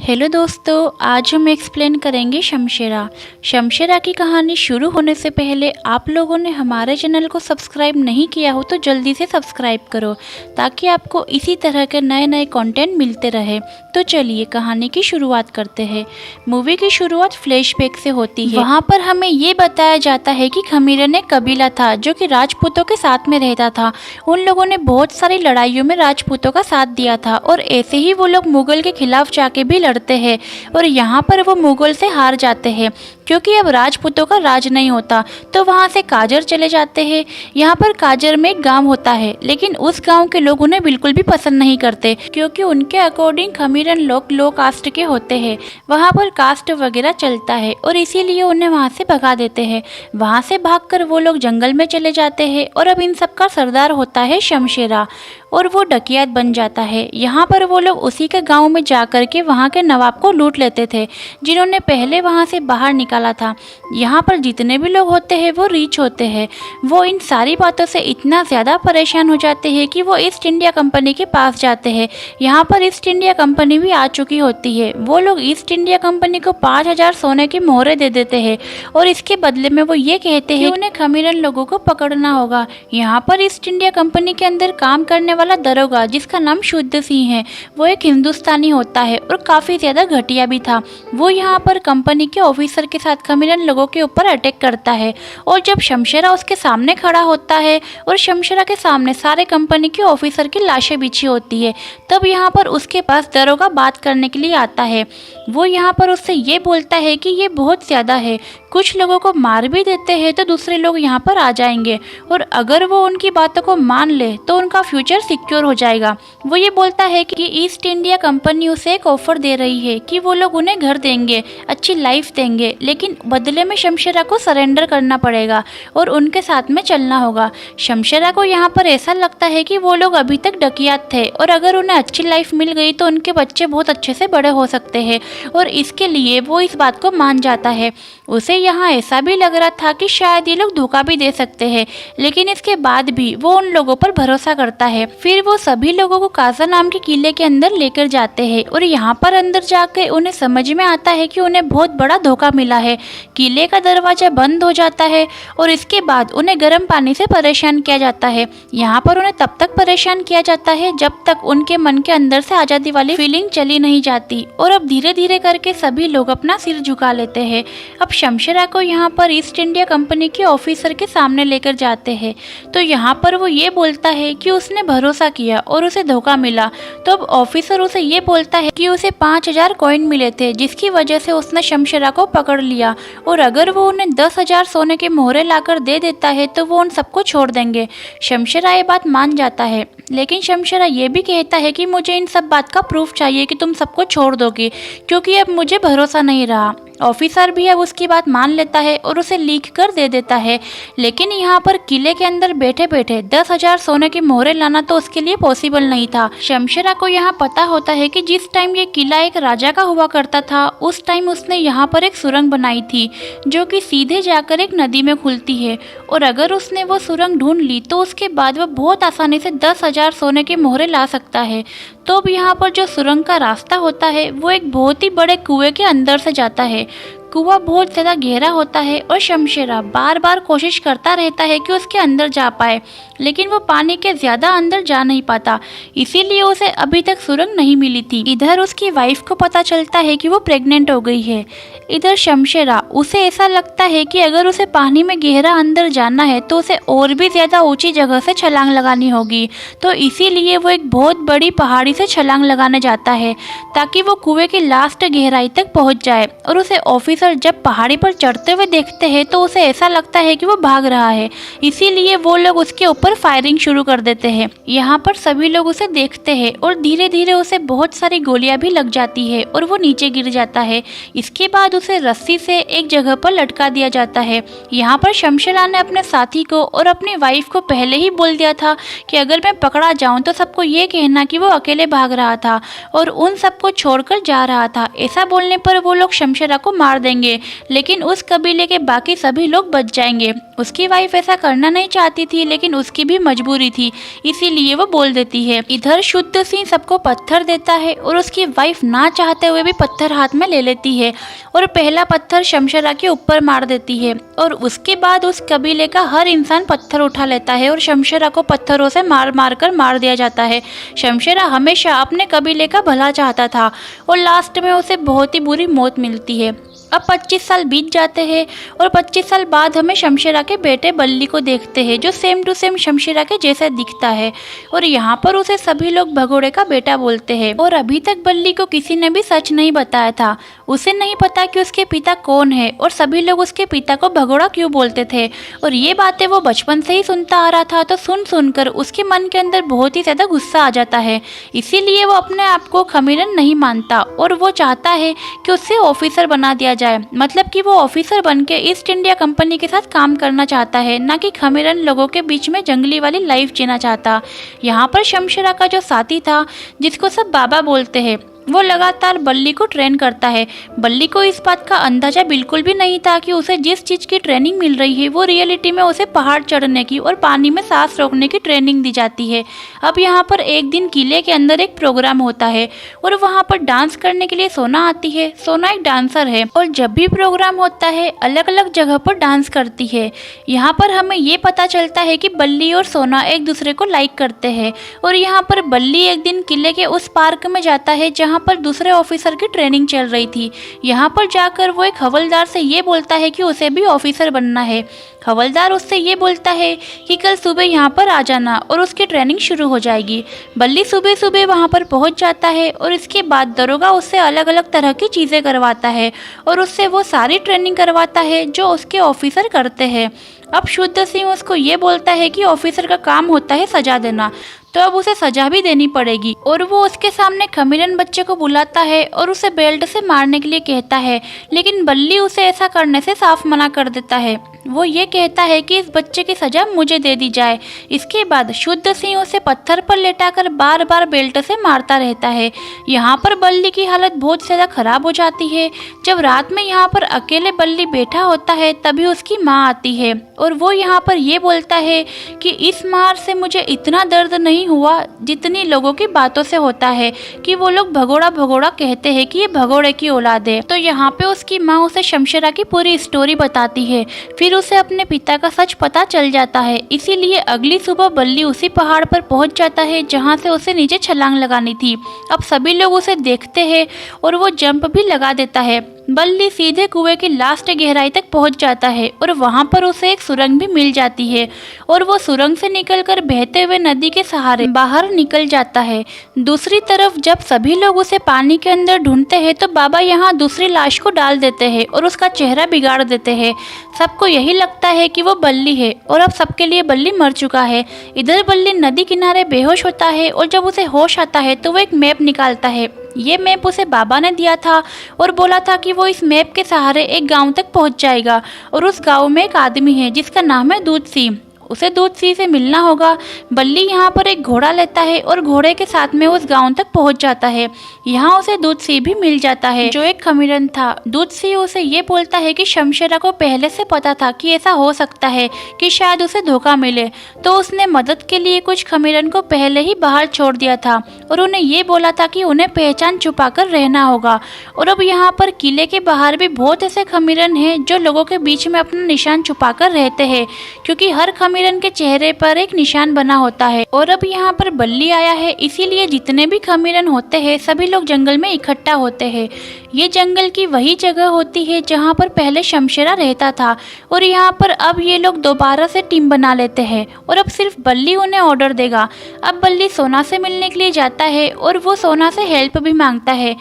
Hello दोस्तों, आज हम एक्सप्लेन करेंगे शमशेरा। शमशेरा की कहानी शुरू होने से पहले आप लोगों ने हमारे चैनल को सब्सक्राइब नहीं किया हो तो जल्दी से सब्सक्राइब करो ताकि आपको इसी तरह के नए नए कंटेंट मिलते रहे। तो चलिए कहानी की शुरुआत करते हैं। मूवी की शुरुआत फ्लैशबैक से होती है। वहाँ पर हमें ये बताया जाता है कि खमीरन एक कबीला था जो कि राजपूतों के साथ में रहता था। उन लोगों ने बहुत सारी लड़ाइयों में राजपूतों का साथ दिया था और ऐसे ही वो लोग मुगल के खिलाफ जाके भी लड़ते हैं और यहाँ पर वो मुगल से हार जाते हैं क्योंकि अब राजपूतों का राज नहीं होता। तो वहाँ से काजर चले जाते हैं। यहाँ पर काजर में एक गांव होता है, लेकिन उस गांव के लोग उन्हें बिल्कुल भी पसंद नहीं करते क्योंकि उनके अकॉर्डिंग खमीरन लोग लो कास्ट के होते हैं। वहाँ पर कास्ट वगैरह चलता है और इसीलिए उन्हें वहाँ से भगा देते हैं। वहाँ से भागकर वो लोग जंगल में चले जाते हैं और अब इन सबका सरदार होता है शमशेरा और वो डकियात बन जाता है। यहाँ पर वो लोग उसी के गांव में जाकर के वहाँ के नवाब को लूट लेते थे जिन्होंने पहले वहाँ से बाहर निकाला था। यहाँ पर जितने भी लोग होते हैं वो रीच होते हैं। वो इन सारी बातों से इतना ज़्यादा परेशान हो जाते हैं कि वो ईस्ट इंडिया कंपनी के पास जाते हैं। यहाँ पर ईस्ट इंडिया कंपनी भी आ चुकी होती है। वो लोग ईस्ट इंडिया कंपनी को 5000 सोने की मोहरें दे देते हैं और इसके बदले में वो ये कहते हैं कि उन्हें खमीरन लोगों को पकड़ना होगा। यहाँ पर ईस्ट इंडिया कंपनी के अंदर काम करने वाला दरोगा जिसका नाम शुद्ध सिंह है, वो एक हिंदुस्तानी होता है और काफ़ी ज़्यादा घटिया भी था। वो यहाँ पर कंपनी के ऑफिसर के साथ खमीरन लोगों के ऊपर अटैक करता है और जब शमशेरा उसके सामने खड़ा होता है और शमशेरा के सामने सारे कंपनी के ऑफिसर की लाशें बिछी होती है, तब यहाँ पर उसके पास दरोगा बात करने के लिए आता है। वो यहाँ पर उससे ये बोलता है कि ये बहुत ज़्यादा है, कुछ लोगों को मार भी देते हैं तो दूसरे लोग यहाँ पर आ जाएंगे और अगर वो उनकी बातों को मान ले तो उनका फ्यूचर सिक्योर हो जाएगा। वो ये बोलता है कि ईस्ट इंडिया कंपनी उसे एक ऑफर दे रही है कि वो लोग उन्हें घर देंगे, अच्छी लाइफ देंगे, लेकिन बदले में शमशेरा को सरेंडर करना पड़ेगा और उनके साथ में चलना होगा। शमशेरा को यहाँ पर ऐसा लगता है कि वो लोग अभी तक डकियात थे और अगर उन्हें अच्छी लाइफ मिल गई तो उनके बच्चे बहुत अच्छे से बड़े हो सकते हैं और इसके लिए वो इस बात को मान जाता है। उसे यहाँ ऐसा भी लग रहा था कि शायद ये लोग धोखा भी दे सकते हैं, लेकिन इसके बाद भी वो उन लोगों पर भरोसा करता है। फिर वो सभी लोगों को काजा नाम के किले के अंदर लेकर जाते हैं और यहाँ पर अंदर जाकर उन्हें समझ में आता है कि उन्हें बहुत बड़ा धोखा मिला है। किले का दरवाजा बंद हो जाता है और इसके बाद उन्हें गर्म पानी से परेशान किया जाता है। यहाँ पर उन्हें तब तक परेशान किया जाता है जब तक उनके मन के अंदर से आज़ादी वाली फीलिंग चली नहीं जाती और अब धीरे धीरे करके सभी लोग अपना सिर झुका लेते हैं। अब शमशेरा को यहाँ पर ईस्ट इंडिया कंपनी के ऑफिसर के सामने लेकर जाते हैं तो यहाँ पर वो ये बोलता है कि उसने भरोसा किया और उसे धोखा मिला। तो अब ऑफिसर उसे ये बोलता है कि उसे 5000 कॉइन मिले थे जिसकी वजह से उसने शमशेरा को पकड़ लिया और अगर वो उन्हें 10,000 सोने के मोहरे लाकर दे देता है तो वो उन सबको छोड़ देंगे। शमशेरा ये बात मान जाता है, लेकिन शमशेरा ये भी कहता है कि मुझे इन सब बात का प्रूफ चाहिए कि तुम सबको छोड़ दोगे क्योंकि अब मुझे भरोसा नहीं रहा। ऑफिसर भी अब उसकी बात मान लेता है और उसे लिख कर दे देता है, लेकिन यहाँ पर किले के अंदर बैठे बैठे 10,000 सोने की मोहरें लाना तो उसके लिए पॉसिबल नहीं था। शमशेरा को यहाँ पता होता है कि जिस टाइम ये किला एक राजा का हुआ करता था उस टाइम उसने यहाँ पर एक सुरंग बनाई थी जो कि सीधे जाकर एक नदी में खुलती है और अगर उसने वो सुरंग ढूंढ ली तो उसके बाद वह बहुत आसानी से 10,000 सोने के मोहरे ला सकता है। तो अब यहाँ पर जो सुरंग का रास्ता होता है वो एक बहुत ही बड़े कुएं के अंदर से जाता है। कुआं बहुत ज़्यादा गहरा होता है और शमशेरा बार बार कोशिश करता रहता है कि उसके अंदर जा पाए, लेकिन वो पानी के ज़्यादा अंदर जा नहीं पाता, इसीलिए उसे अभी तक सुरंग नहीं मिली थी। इधर उसकी वाइफ को पता चलता है कि वो प्रेग्नेंट हो गई है। इधर शमशेरा उसे ऐसा लगता है कि अगर उसे पानी में गहरा अंदर जाना है तो उसे और भी ज़्यादा ऊंची जगह से छलांग लगानी होगी, तो इसीलिए वो एक बहुत बड़ी पहाड़ी से छलांग लगाने जाता है ताकि वो कुएं की लास्ट गहराई तक पहुंच जाए। और उसे ऑफिसर जब पहाड़ी पर चढ़ते हुए देखते हैं तो उसे ऐसा लगता है कि वो भाग रहा है, इसीलिए वो लोग उसके ऊपर फायरिंग शुरू कर देते हैं। यहाँ पर सभी लोग उसे देखते हैं और धीरे धीरे उसे बहुत सारी गोलियां भी लग जाती है और वो नीचे गिर जाता है। इसके बाद उसे रस्सी से एक जगह पर लटका दिया जाता है। यहाँ पर शमशेरा ने अपने साथी को और अपनी वाइफ को पहले ही बोल दिया था कि अगर मैं पकड़ा जाऊं तो सबको ये कहना कि वो अकेले भाग रहा था और उन सबको छोड़कर जा रहा था। ऐसा बोलने पर वो लोग शमशेरा को मार देंगे, लेकिन उस कबीले के बाकी सभी लोग बच जाएंगे। उसकी वाइफ ऐसा करना नहीं चाहती थी, लेकिन उसकी भी मजबूरी थी, इसीलिए वो बोल देती है। इधर शुद्ध सिंह सबको पत्थर देता है और उसकी वाइफ ना चाहते हुए भी पत्थर हाथ में ले लेती है और पहला पत्थर शमशेरा के ऊपर मार देती है। और उसके बाद उस कबीले का हर इंसान पत्थर उठा लेता है और शमशेरा को पत्थरों से मार मार कर मार दिया जाता है। शमशेरा हमेशा अपने कबीले का भला चाहता था और लास्ट में उसे बहुत ही बुरी मौत मिलती है। अब 25 साल बीत जाते हैं और 25 साल बाद हमें शमशेरा के बेटे बल्ली को देखते हैं, जो सेम टू सेम शमशेरा के जैसा दिखता है और यहाँ पर उसे सभी लोग भगोड़े का बेटा बोलते हैं। और अभी तक बल्ली को किसी ने भी सच नहीं बताया था। उसे नहीं पता कि उसके पिता कौन है और सभी लोग उसके पिता को भगोड़ा क्यों बोलते थे। और ये बातें वो बचपन से ही सुनता आ रहा था, तो सुन सुनकर उसके मन के अंदर बहुत ही ज़्यादा गुस्सा आ जाता है। इसीलिए वो अपने आप को खमीरन नहीं मानता और वो चाहता है कि उससे ऑफिसर बना दिया जाए, मतलब कि वो ऑफिसर बनके ईस्ट इंडिया कंपनी के साथ काम करना चाहता है, ना कि खमीरन लोगों के बीच में जंगली वाली लाइफ जीना चाहता। यहाँ पर शमशेरा का जो साथी था, जिसको सब बाबा बोलते हैं, वो लगातार बल्ली को ट्रेन करता है। बल्ली को इस बात का अंदाजा बिल्कुल भी नहीं था कि उसे जिस चीज़ की ट्रेनिंग मिल रही है वो रियलिटी में उसे पहाड़ चढ़ने की और पानी में सांस रोकने की ट्रेनिंग दी जाती है। अब यहाँ पर एक दिन किले के अंदर एक प्रोग्राम होता है और वहाँ पर डांस करने के लिए सोना आती है। सोना एक डांसर है और जब भी प्रोग्राम होता है अलग अलग जगह पर डांस करती है। यहाँ पर हमें ये पता चलता है कि बल्ली और सोना एक दूसरे को लाइक करते हैं। और यहाँ पर बल्ली एक दिन किले के उस पार्क में जाता है जहाँ पर दूसरे ऑफिसर की ट्रेनिंग चल रही थी। यहाँ पर जाकर वो एक हवलदार से ये बोलता है कि उसे भी ऑफिसर बनना है। हवलदार उससे ये बोलता है कि कल सुबह यहाँ पर आ जाना और उसकी ट्रेनिंग शुरू हो जाएगी। बल्ली सुबह सुबह वहाँ पर पहुँच जाता है और इसके बाद दरोगा उससे अलग अलग तरह की चीज़ें करवाता है और उससे वो सारी ट्रेनिंग करवाता है जो उसके ऑफिसर करते हैं। अब शुद्ध सिंह उसको ये बोलता है कि ऑफिसर का काम होता है सजा देना, तो अब उसे सजा भी देनी पड़ेगी। और वो उसके सामने खमीरन बच्चे को बुलाता है और उसे बेल्ट से मारने के लिए कहता है, लेकिन बल्ली उसे ऐसा करने से साफ मना कर देता है। वो ये कहता है कि इस बच्चे की सजा मुझे दे दी जाए। इसके बाद शुद्ध सिंह उसे पत्थर पर लेटाकर बार बार बेल्ट से मारता रहता है। यहाँ पर बल्ली की हालत बहुत ज़्यादा खराब हो जाती है। जब रात में यहाँ पर अकेले बल्ली बैठा होता है तभी उसकी माँ आती है और वो यहाँ पर ये बोलता है कि इस मार से मुझे इतना दर्द नहीं हुआ जितनी लोगों की बातों से होता है कि वो लोग भगोड़ा भगोड़ा कहते हैं कि ये भगोड़े की औलाद है। तो यहाँ पे उसकी माँ उसे शमशेरा की पूरी स्टोरी बताती है। फिर उसे अपने पिता का सच पता चल जाता है। इसीलिए अगली सुबह बल्ली उसी पहाड़ पर पहुंच जाता है जहां से उसे नीचे छलांग लगानी थी। अब सभी लोग उसे देखते हैं और वो जंप भी लगा देता है। बल्ली सीधे कुएं की लास्ट गहराई तक पहुंच जाता है और वहां पर उसे एक सुरंग भी मिल जाती है और वो सुरंग से निकलकर बहते हुए नदी के सहारे बाहर निकल जाता है। दूसरी तरफ जब सभी लोग उसे पानी के अंदर ढूंढते हैं तो बाबा यहाँ दूसरी लाश को डाल देते हैं और उसका चेहरा बिगाड़ देते हैं। सबको यही लगता है कि वो बल्ली है और अब सबके लिए बल्ली मर चुका है। इधर बल्ली नदी किनारे बेहोश होता है और जब उसे होश आता है तो वो एक मैप निकालता है। ये मैप उसे बाबा ने दिया था और बोला था कि वो इस मैप के सहारे एक गांव तक पहुंच जाएगा और उस गांव में एक आदमी है जिसका नाम है दूध सिंह। उसे दूध सिंह से मिलना होगा। बल्ली यहाँ पर एक घोड़ा लेता है और घोड़े के साथ में उस गांव तक पहुंच जाता है। यहाँ उसे दूध सिंह भी मिल जाता है जो एक खमीरन था। दूध सिंह उसे ये बोलता है कि शमशेरा को पहले से पता था कि ऐसा हो सकता है कि शायद उसे धोखा मिले, तो उसने मदद के लिए कुछ खमीरन को पहले ही बाहर छोड़ दिया था और उन्हें ये बोला था कि उन्हें पहचान छुपा कर रहना होगा। और अब यहाँ पर किले के बाहर भी बहुत ऐसे खमीरन हैं जो लोगों के बीच में अपना निशान छुपा कर रहते हैं, क्योंकि हर खमीरन के चेहरे पर एक निशान बना होता है। और अब यहाँ पर बल्ली आया है, इसीलिए जितने भी खमीरन होते हैं सभी लोग जंगल में इकट्ठा होते हैं। ये जंगल की वही जगह होती है जहाँ पर पहले शमशेरा रहता था और यहाँ पर अब ये लोग दोबारा से टीम बना लेते हैं और अब सिर्फ बल्ली उन्हें ऑर्डर देगा। अब बल्ली सोना से मिलने के लिए जाता है और वो सोना से हेल्प भी मांगता है।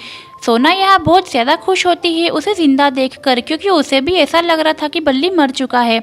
सोना यहाँ बहुत ज़्यादा खुश होती है उसे जिंदा देखकर, क्योंकि उसे भी ऐसा लग रहा था कि बल्ली मर चुका है।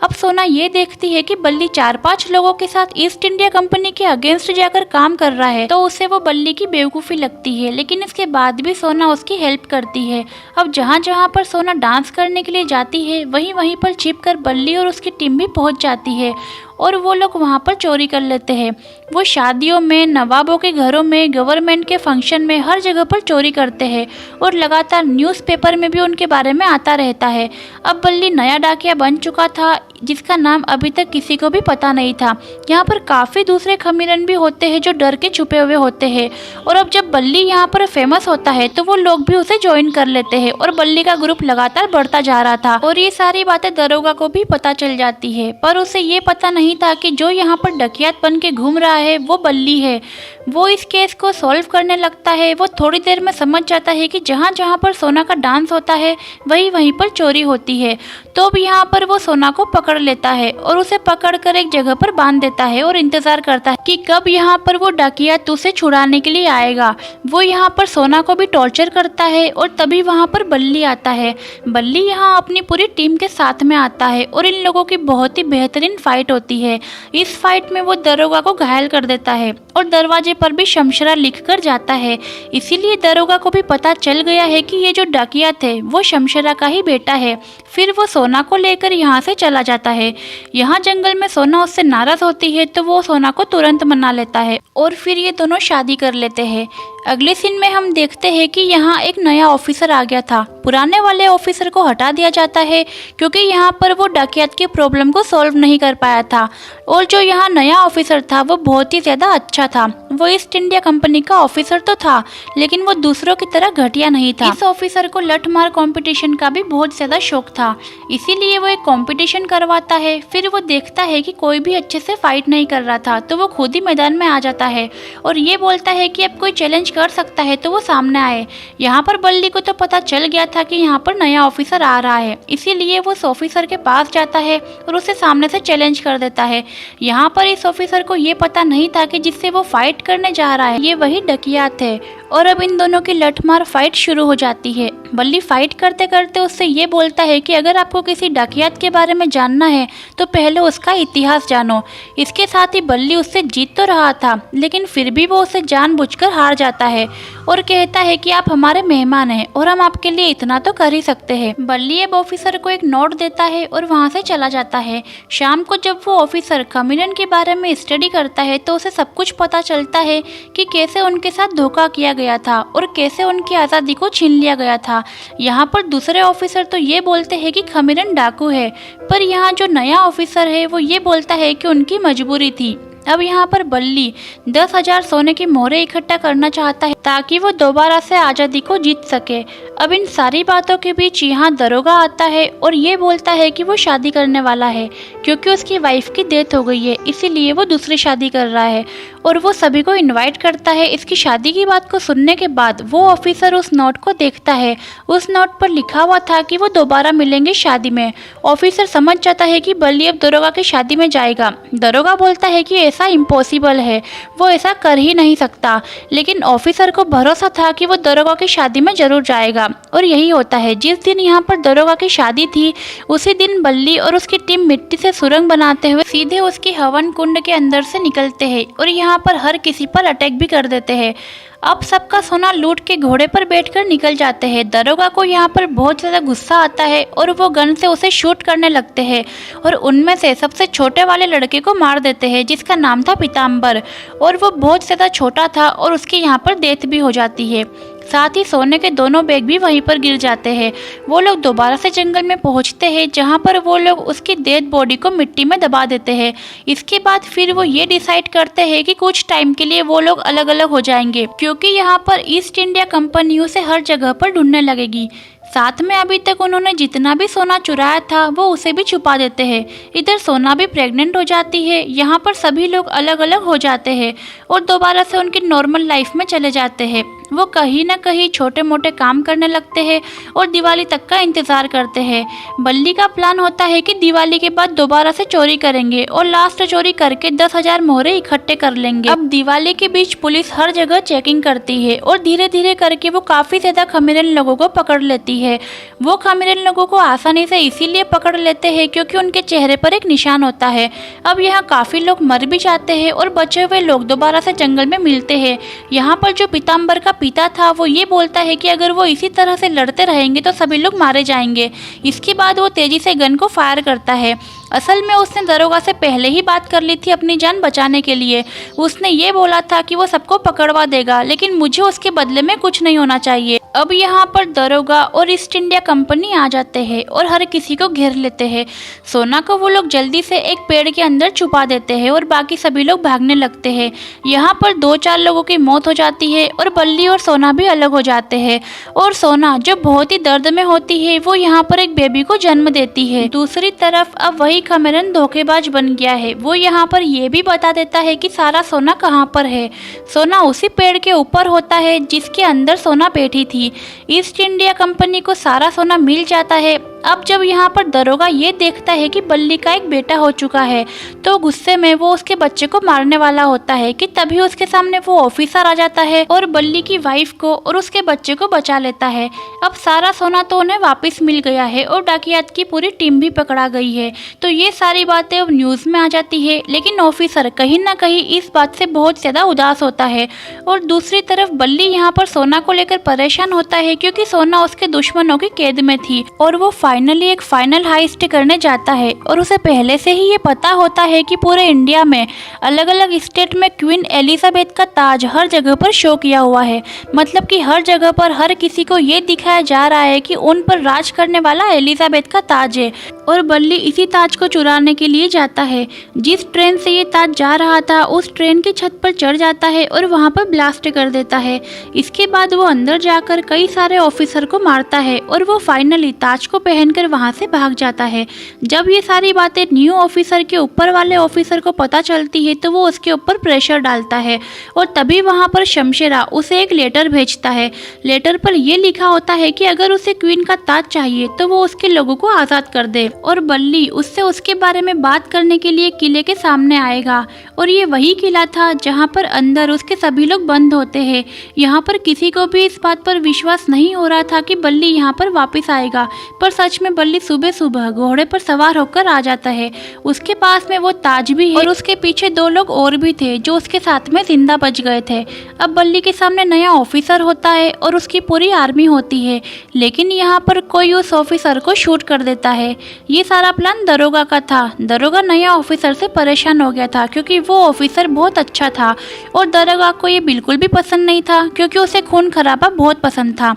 अब सोना ये देखती है कि बल्ली 4-5 लोगों के साथ ईस्ट इंडिया कंपनी के अगेंस्ट जाकर काम कर रहा है, तो उसे वो बल्ली की बेवकूफ़ी लगती है, लेकिन इसके बाद भी सोना उसकी हेल्प करती है। अब जहाँ जहाँ पर सोना डांस करने के लिए जाती है वहीं वहीं पर छिप कर बल्ली और उसकी टीम भी पहुँच जाती है और वो लोग वहाँ पर चोरी कर लेते हैं। वो शादियों में, नवाबों के घरों में, गवर्नमेंट के फंक्शन में, हर जगह पर चोरी करते हैं और लगातार न्यूज़पेपर में भी उनके बारे में आता रहता है। अब बल्ली नया डाकिया बन चुका था जिसका नाम अभी तक किसी को भी पता नहीं था। यहाँ पर काफ़ी दूसरे खमीरन भी होते हैं जो डर के छुपे हुए होते हैं, और अब जब बल्ली यहाँ पर फेमस होता है तो वो लोग भी उसे ज्वाइन कर लेते हैं और बल्ली का ग्रुप लगातार बढ़ता जा रहा था। और ये सारी बातें दरोगा को भी पता चल जाती है, पर उसे ये पता नहीं था कि जो यहाँ पर डकियात बन के घूम रहा है वो बल्ली है। वो इस केस को सॉल्व करने लगता है। वो थोड़ी देर में समझ जाता है कि जहाँ जहाँ पर सोना का डांस होता है वहीं वहीं पर चोरी होती है। तो अब यहाँ पर वो सोना को पकड़ लेता है और उसे पकड़कर एक जगह पर बांध देता है और इंतजार करता है कि कब यहाँ पर वो डाकियात उसे छुड़ाने के लिए आएगा। वो यहाँ पर सोना को भी टॉर्चर करता है और तभी वहाँ पर बल्ली आता है। बल्ली यहाँ अपनी पूरी टीम के साथ में आता है और इन लोगों की बहुत ही बेहतरीन फाइट होती है। इस फाइट में वो दरोगा को घायल कर देता है और दरवाजे पर भी शमशेरा लिख कर जाता है। इसीलिए दरोगा को भी पता चल गया है कि ये जो डाकियात है वो शमशेरा का ही बेटा है। फिर वो सोना को लेकर यहाँ से चला जाता है। यहाँ जंगल में सोना उससे नाराज होती है तो वो सोना को तुरंत मना लेता है और फिर ये दोनों शादी कर लेते हैं। अगले सीन में हम देखते हैं कि यहाँ एक नया ऑफिसर आ गया था। पुराने वाले ऑफिसर को हटा दिया जाता है क्योंकि यहाँ पर वो डाकियात की प्रॉब्लम को सॉल्व नहीं कर पाया था, और जो यहाँ नया ऑफिसर था वो बहुत ही ज़्यादा अच्छा था। वो ईस्ट इंडिया कंपनी का ऑफिसर तो था लेकिन वो दूसरों की तरह घटिया नहीं था। इस ऑफिसर को लठमार कंपटीशन का भी बहुत ज़्यादा शौक था, इसीलिए वो एक कंपटीशन करवाता है। फिर वो देखता है कि कोई भी अच्छे से फाइट नहीं कर रहा था तो वो खुद ही मैदान में आ जाता है और ये बोलता है कि अब कोई चैलेंज कर सकता है तो वो सामने आए। यहाँ पर बल्ली को तो पता चल गया था कि यहाँ पर नया ऑफिसर आ रहा है, इसीलिए वो उस ऑफिसर के पास जाता है और उसे सामने से चैलेंज कर देता है। यहाँ पर इस ऑफिसर को ये पता नहीं था कि जिससे वो फाइट करने जा रहा है ये वही डकियात है, और अब इन दोनों की लठमार फाइट शुरू हो जाती है। बल्ली फाइट करते करते उससे ये बोलता है कि अगर आपको किसी डाकियात के बारे में जानना है तो पहले उसका इतिहास जानो। इसके साथ ही बल्ली उससे जीत तो रहा था लेकिन फिर भी वो उसे जानबूझकर हार जाता है और कहता है कि आप हमारे मेहमान हैं और हम आपके लिए इतना तो कर ही सकते हैं। बल्ली अब ऑफिसर को एक नोट देता है और वहाँ से चला जाता है। शाम को जब वो ऑफिसर खमीरन के बारे में स्टडी करता है तो उसे सब कुछ पता चलता है कि कैसे उनके साथ धोखा किया गया था और कैसे उनकी आज़ादी को छीन लिया गया था। यहाँ पर दूसरे ऑफिसर तो ये बोलते हैं कि खमीरन डाकू है, पर यहाँ जो नया ऑफिसर है वो ये बोलता है कि उनकी मजबूरी थी। अब यहाँ पर बल्ली 10,000 सोने की मोहरें इकट्ठा करना चाहता है ताकि वो दोबारा से आज़ादी को जीत सके। अब इन सारी बातों के बीच यहाँ दरोगा आता है और ये बोलता है कि वो शादी करने वाला है क्योंकि उसकी वाइफ की डेथ हो गई है, इसीलिए वो दूसरी शादी कर रहा है और वो सभी को इनवाइट करता है। इसकी शादी की बात को सुनने के बाद वो ऑफिसर उस नोट को देखता है। उस नोट पर लिखा हुआ था कि वो दोबारा मिलेंगे शादी में। ऑफिसर समझ जाता है कि बल्ली अब दरोगा की शादी में जाएगा। दरोगा बोलता है कि ऐसा इम्पॉसिबल है, वो ऐसा कर ही नहीं सकता, लेकिन ऑफिसर को भरोसा था कि वो दरोगा की शादी में जरूर जाएगा और यही होता है। जिस दिन यहाँ पर दरोगा की शादी थी उसी दिन बल्ली और उसकी टीम मिट्टी से सुरंग बनाते हुए सीधे उसकी हवन कुंड के अंदर से निकलते हैं और यहाँ पर हर किसी पर अटैक भी कर देते हैं। अब सबका सोना लूट के घोड़े पर बैठकर निकल जाते हैं। दरोगा को यहाँ पर बहुत ज़्यादा गुस्सा आता है और वो गन से उसे शूट करने लगते हैं और उनमें से सबसे छोटे वाले लड़के को मार देते हैं जिसका नाम था पीताम्बर, और वो बहुत ज़्यादा छोटा था और उसकी यहाँ पर डेथ भी हो जाती है। साथ ही सोने के दोनों बैग भी वहीं पर गिर जाते हैं। वो लोग दोबारा से जंगल में पहुंचते हैं जहां पर वो लोग उसकी डेड बॉडी को मिट्टी में दबा देते हैं। इसके बाद फिर वो ये डिसाइड करते हैं कि कुछ टाइम के लिए वो लोग अलग अलग हो जाएंगे क्योंकि यहाँ पर ईस्ट इंडिया कंपनी उसे हर जगह पर ढूंढने लगेगी। साथ में अभी तक उन्होंने जितना भी सोना चुराया था वो उसे भी छुपा देते हैं। इधर सोना भी प्रेग्नेंट हो जाती है। यहाँ पर सभी लोग अलग अलग हो जाते हैं और दोबारा से उनकी नॉर्मल लाइफ में चले जाते हैं। वो कहीं ना कहीं छोटे मोटे काम करने लगते हैं और दिवाली तक का इंतज़ार करते हैं। बल्ली का प्लान होता है कि दिवाली के बाद दोबारा से चोरी करेंगे और लास्ट चोरी करके 10,000 मोहरे इकट्ठे कर लेंगे। अब दिवाली के बीच पुलिस हर जगह चेकिंग करती है और धीरे धीरे करके वो काफ़ी ज़्यादा खमीरन लोगों को पकड़ लेती है। वो खमीरन लोगों को आसानी से इसीलिए पकड़ लेते हैं क्योंकि उनके चेहरे पर एक निशान होता है। अब यहाँ काफ़ी लोग मर भी जाते हैं और बचे हुए लोग दोबारा से जंगल में मिलते हैं। यहाँ पर जो पीताम्बर का पिता था वो ये बोलता है कि अगर वो इसी तरह से लड़ते रहेंगे तो सभी लोग मारे जाएंगे। इसके बाद वो तेजी से गन को फायर करता है। असल में उसने दरोगा से पहले ही बात कर ली थी अपनी जान बचाने के लिए। उसने ये बोला था कि वो सबको पकड़वा देगा, लेकिन मुझे उसके बदले में कुछ नहीं होना चाहिए। अब यहाँ पर दरोगा और ईस्ट इंडिया कंपनी आ जाते हैं और हर किसी को घेर लेते हैं। सोना को वो लोग जल्दी से एक पेड़ के अंदर छुपा देते हैं और बाकी सभी लोग भागने लगते हैं। यहाँ पर 2-4 लोगों की मौत हो जाती है और बल्ली और सोना भी अलग हो जाते हैं। और सोना जो बहुत ही दर्द में होती है वो यहाँ पर एक बेबी को जन्म देती है। दूसरी तरफ अब वही कैमरन धोखेबाज बन गया है। वो यहाँ पर ये भी बता देता है कि सारा सोना कहाँ पर है। सोना उसी पेड़ के ऊपर होता है जिसके अंदर सोना बैठी थी। ईस्ट इंडिया कंपनी को सारा सोना मिल जाता है। अब जब यहाँ पर दरोगा ये देखता है कि बल्ली का एक बेटा हो चुका है तो गुस्से में वो उसके बच्चे को मारने वाला होता है कि तभी उसके सामने वो ऑफिसर आ जाता है और बल्ली की वाइफ को और उसके बच्चे को बचा लेता है। अब सारा सोना तो उन्हें वापस मिल गया है और डाकियात की पूरी टीम भी पकड़ा गई है। तो ये सारी बातें अब न्यूज में आ जाती है, लेकिन ऑफिसर कहीं ना कहीं इस बात से बहुत ज्यादा उदास होता है। और दूसरी तरफ बल्ली यहाँ पर सोना को लेकर परेशान होता है क्योंकि सोना उसके दुश्मनों की कैद में थी और वो फाइनली एक फाइनल हाइस्ट करने जाता है। और उसे पहले से ही ये पता होता है कि पूरे इंडिया में अलग अलग स्टेट में क्वीन एलिजाबेथ का ताज हर जगह पर शो किया हुआ है। मतलब कि हर जगह पर हर किसी को ये दिखाया जा रहा है कि उन पर राज करने वाला एलिजाबेथ का ताज है। और बल्ली इसी ताज को चुराने के लिए जाता है। जिस ट्रेन से ये ताज जा रहा था उस ट्रेन की छत पर चढ़ जाता है और वहाँ पर ब्लास्ट कर देता है। इसके बाद वो अंदर जाकर कई सारे ऑफिसर को मारता है और वो फाइनली ताज को पहनकर वहाँ से भाग जाता है। जब ये सारी बातें न्यू ऑफिसर के ऊपर वाले ऑफिसर को पता चलती है तो वो उसके ऊपर प्रेशर डालता है और तभी वहाँ पर शमशेरा उसे एक लेटर भेजता है। लेटर पर यह लिखा होता है कि अगर उसे क्वीन का ताज चाहिए तो वो उसके लोगों को आज़ाद कर दे और बल्ली उससे उसके बारे में बात करने के लिए किले के सामने आएगा। और ये वही किला था जहाँ पर अंदर उसके सभी लोग बंद होते हैं। यहाँ पर किसी को भी इस बात पर विश्वास नहीं हो रहा था कि बल्ली यहाँ पर वापस आएगा, पर सच में बल्ली सुबह सुबह घोड़े पर सवार होकर आ जाता है। उसके पास में वो ताज भी है और उसके पीछे 2 लोग और भी थे जो उसके साथ में जिंदा बच गए थे। अब बल्ली के सामने नया ऑफिसर होता है और उसकी पूरी आर्मी होती है, लेकिन यहाँ पर कोई उस ऑफिसर को शूट कर देता है। ये सारा प्लान दरोगा का था। दरोगा नया ऑफिसर से परेशान हो गया था क्योंकि वो ऑफिसर बहुत अच्छा था और दरोगा को ये बिल्कुल भी पसंद नहीं था क्योंकि उसे खून खराबा बहुत पसंद था।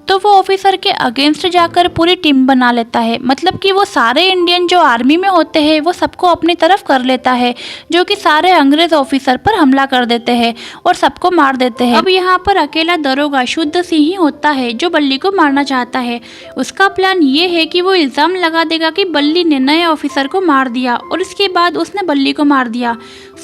तो वो ऑफिसर के अगेंस्ट जाकर पूरी टीम बना लेता है। मतलब कि वो सारे इंडियन जो आर्मी में होते हैं वो सबको अपनी तरफ कर लेता है, जो कि सारे अंग्रेज ऑफिसर पर हमला कर देते हैं और सबको मार देते हैं। अब यहाँ पर अकेला दरोगा शुद्ध सिंह ही होता है जो बल्ली को मारना चाहता है। उसका प्लान ये है कि वो इल्ज़ाम लगा देगा कि बल्ली ने नए ऑफिसर को मार दिया और इसके बाद उसने बल्ली को मार दिया।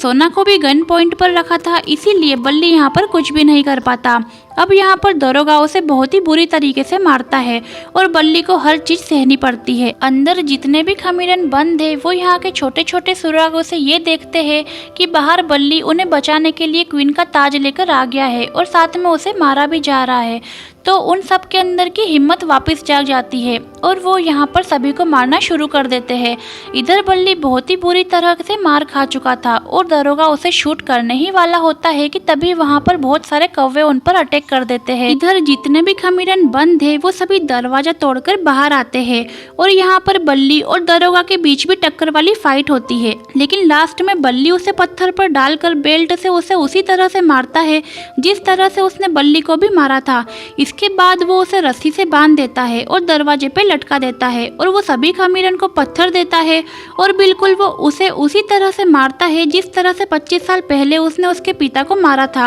सोना को भी गन पॉइंट पर रखा था, इसीलिए बल्ली यहाँ पर कुछ भी नहीं कर पाता। अब यहाँ पर दरोगा उसे बहुत ही बुरी तरीके से मारता है और बल्ली को हर चीज सहनी पड़ती है। अंदर जितने भी खमीरन बंद है वो यहाँ के छोटे छोटे सुरागों से ये देखते हैं कि बाहर बल्ली उन्हें बचाने के लिए क्वीन का ताज लेकर आ गया है और साथ में उसे मारा भी जा रहा है। तो उन सब के अंदर की हिम्मत वापस जाग जाती है और वो यहाँ पर सभी को मारना शुरू कर देते हैं। इधर बल्ली बहुत ही बुरी तरह से मार खा चुका था और दरोगा उसे शूट करने ही वाला होता है कि तभी वहाँ पर बहुत सारे कौवे उन पर अटैक कर देते हैं। इधर जितने भी खमीरन बंद है वो सभी दरवाजा तोड़कर बाहर आते हैं और यहाँ पर बल्ली और दरोगा के बीच भी टक्कर वाली फाइट होती है। लेकिन लास्ट में बल्ली उसे पत्थर पर डालकर बेल्ट से उसे उसी तरह से मारता है जिस तरह से उसने बल्ली को भी मारा था। इसके बाद वो उसे रस्सी से बांध देता है और दरवाजे पे लटका देता है और वो सभी खमीरन को पत्थर देता है और बिल्कुल वो उसे उसी तरह से मारता है जिस तरह से 25 साल पहले उसने उसके पिता को मारा था।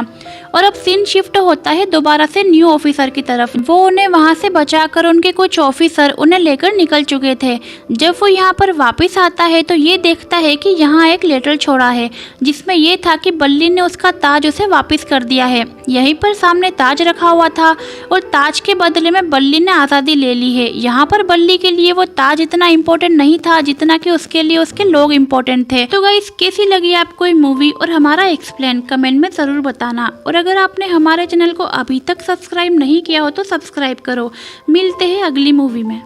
और अब सीन शिफ्ट होता है दोबारा से न्यू ऑफिसर की तरफ। वो उन्हें वहां से बचाकर उनके कुछ ऑफिसर उन्हें लेकर निकल चुके थे। जब वो यहाँ पर वापस आता है तो ये देखता है कि यहाँ एक लेटर छोड़ा है जिसमें ये था कि बल्ली ने उसका ताज उसे वापस कर दिया है। यहीं पर सामने ताज रखा हुआ था और ताज के बदले में बल्ली ने आज़ादी ले ली है। यहाँ पर बल्ली के लिए वो ताज इतना इम्पोर्टेंट नहीं था जितना कि उसके लिए उसके लोग इम्पोर्टेंट थे। तो गाइस कैसी लगी आपको ये मूवी और हमारा एक्सप्लेन कमेंट में ज़रूर बताना। और अगर आपने हमारे चैनल को अभी तक सब्सक्राइब नहीं किया हो तो सब्सक्राइब करो। मिलते हैं अगली मूवी में।